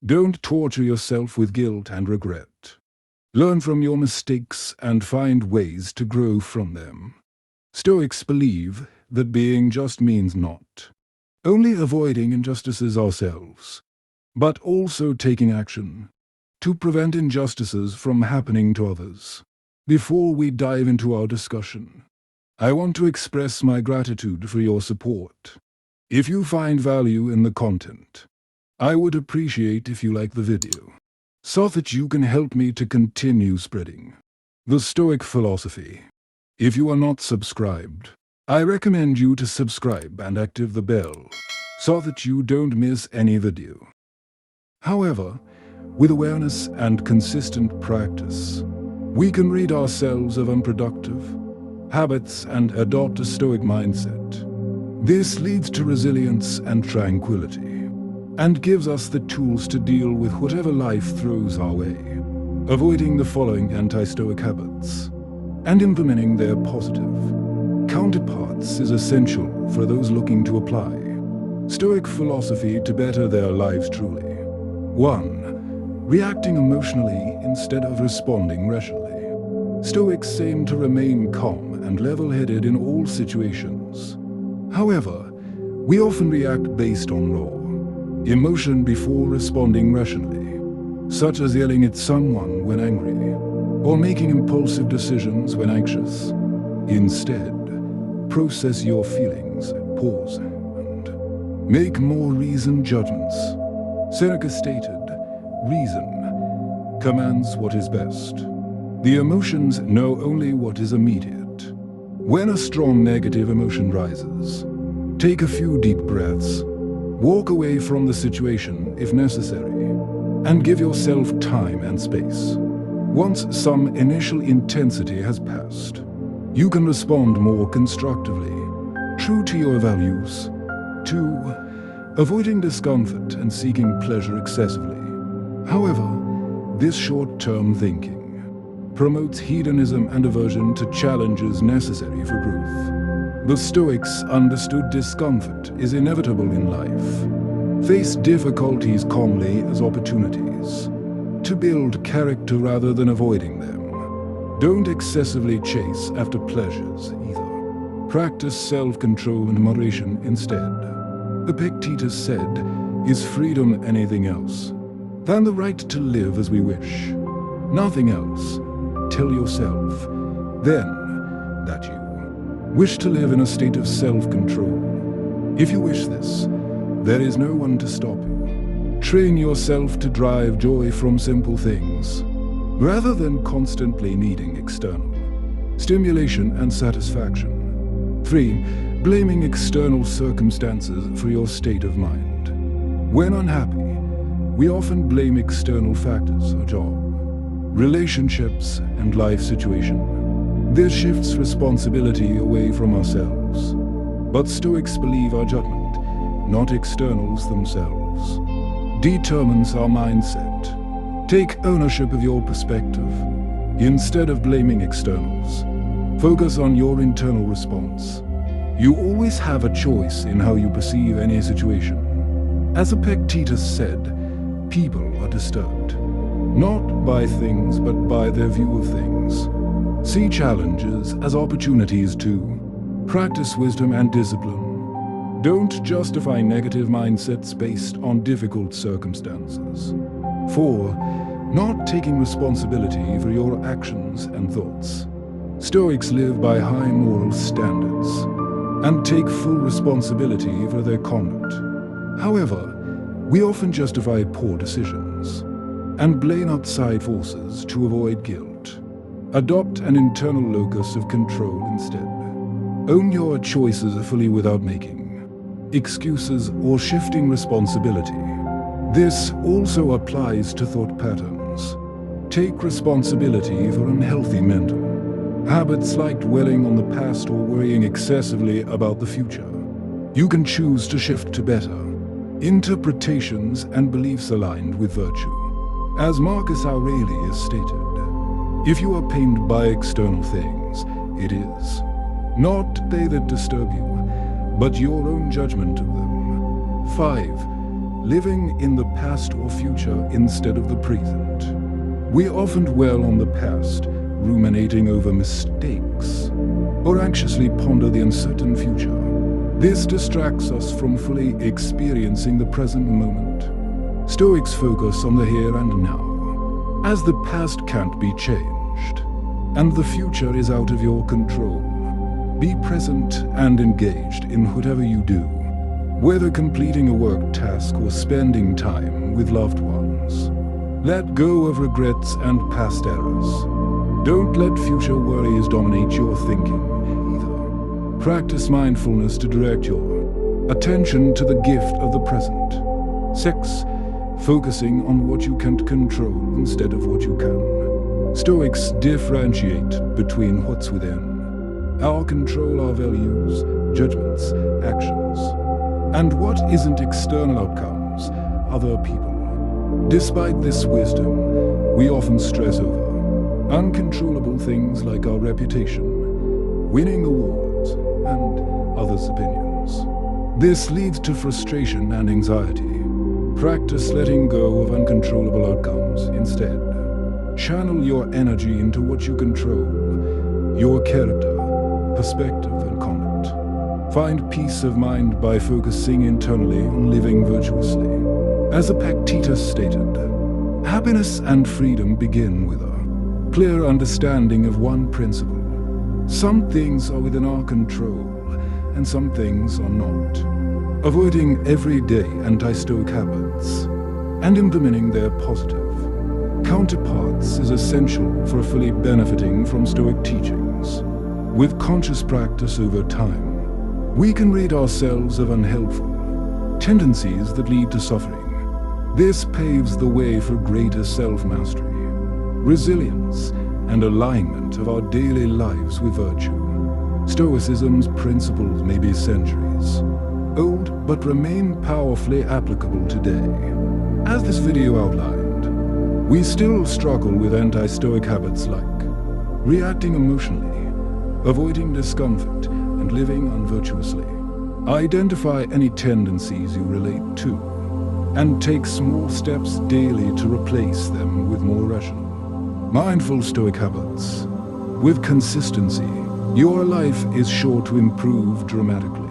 Don't torture yourself with guilt and regret. Learn from your mistakes and find ways to grow from them. Stoics believe that being just means not only avoiding injustices ourselves, but also taking action to prevent injustices from happening to others. Before we dive into our discussion, I want to express my gratitude for your support. If you find value in the content, I would appreciate if you like the video, so that you can help me to continue spreading the Stoic philosophy. If you are not subscribed, I recommend you to subscribe and activate the bell, so that you don't miss any video. However, with awareness and consistent practice, we can rid ourselves of unproductive habits and adopt a Stoic mindset. This leads to resilience and tranquility, and gives us the tools to deal with whatever life throws our way, avoiding the following anti-Stoic habits and implementing their positive counterparts is essential for those looking to apply Stoic philosophy to better their lives truly. 1. Reacting emotionally instead of responding rationally. Stoics aim to remain calm and level-headed in all situations. However, we often react based on raw emotion before responding rationally, such as yelling at someone when angry, or making impulsive decisions when anxious. Instead, process your feelings, pause, and make more reasoned judgments. Seneca stated, "Reason commands what is best. The emotions know only what is immediate." When a strong negative emotion rises, take a few deep breaths, walk away from the situation if necessary, and give yourself time and space. Once some initial intensity has passed, you can respond more constructively, true to your values. 2. Avoiding discomfort and seeking pleasure excessively. However, this short-term thinking promotes hedonism and aversion to challenges necessary for growth. The Stoics understood discomfort is inevitable in life. Face difficulties calmly as opportunities to build character rather than avoiding them. Don't excessively chase after pleasures either. Practice self-control and moderation instead. Epictetus said, "Is freedom anything else than the right to live as we wish? Nothing else. Tell yourself then that you wish to live in a state of self-control. If you wish this, there is no one to stop you. Train yourself to drive joy from simple things, rather than constantly needing external stimulation and satisfaction." 3. Blaming external circumstances for your state of mind. When unhappy, we often blame external factors, a job, relationships, and life situation. This shifts responsibility away from ourselves. But Stoics believe our judgment, not externals themselves, determines our mindset. Take ownership of your perspective. Instead of blaming externals, focus on your internal response. You always have a choice in how you perceive any situation. As Epictetus said, people are disturbed, not by things but by their view of things. See challenges as opportunities to practice wisdom and discipline. Don't justify negative mindsets based on difficult circumstances. 4. Not taking responsibility for your actions and thoughts. Stoics live by high moral standards and take full responsibility for their conduct. However, we often justify poor decisions and blame outside forces to avoid guilt. Adopt an internal locus of control instead. Own your choices fully without making excuses or shifting responsibility. This also applies to thought patterns. Take responsibility for unhealthy mental habits like dwelling on the past or worrying excessively about the future. You can choose to shift to better interpretations and beliefs aligned with virtue. As Marcus Aurelius stated, if you are pained by external things, it is not they that disturb you, but your own judgment of them. 5. living in the past or future instead of the present. We often dwell on the past, ruminating over mistakes, or anxiously ponder the uncertain future. This distracts us from fully experiencing the present moment. Stoics focus on the here and now, as the past can't be changed, and the future is out of your control. Be present and engaged in whatever you do, whether completing a work task or spending time with loved ones. Let go of regrets and past errors. Don't let future worries dominate your thinking either. Practice mindfulness to direct your attention to the gift of the present. 6. Focusing on what you can't control instead of what you can. Stoics differentiate between what's within our control, our values, judgments, actions, and what isn't external outcomes, other people. Despite this wisdom, we often stress over uncontrollable things like our reputation, winning awards, and others' opinions. This leads to frustration and anxiety. Practice letting go of uncontrollable outcomes instead. Channel your energy into what you control, your character, perspective, and conduct. Find peace of mind by focusing internally on living virtuously. As Epictetus stated, happiness and freedom begin with a clear understanding of one principle. Some things are within our control, and some things are not. Avoiding everyday anti-Stoic habits and implementing their positive counterparts is essential for fully benefiting from Stoic teachings. With conscious practice over time, we can rid ourselves of unhelpful tendencies that lead to suffering. This paves the way for greater self-mastery, resilience, and alignment of our daily lives with virtue. Stoicism's principles may be centuries old, but remain powerfully applicable today. As this video outlined, we still struggle with anti-Stoic habits like reacting emotionally, avoiding discomfort, and living unvirtuously. Identify any tendencies you relate to, and take small steps daily to replace them with more rational, mindful Stoic habits. With consistency, your life is sure to improve dramatically.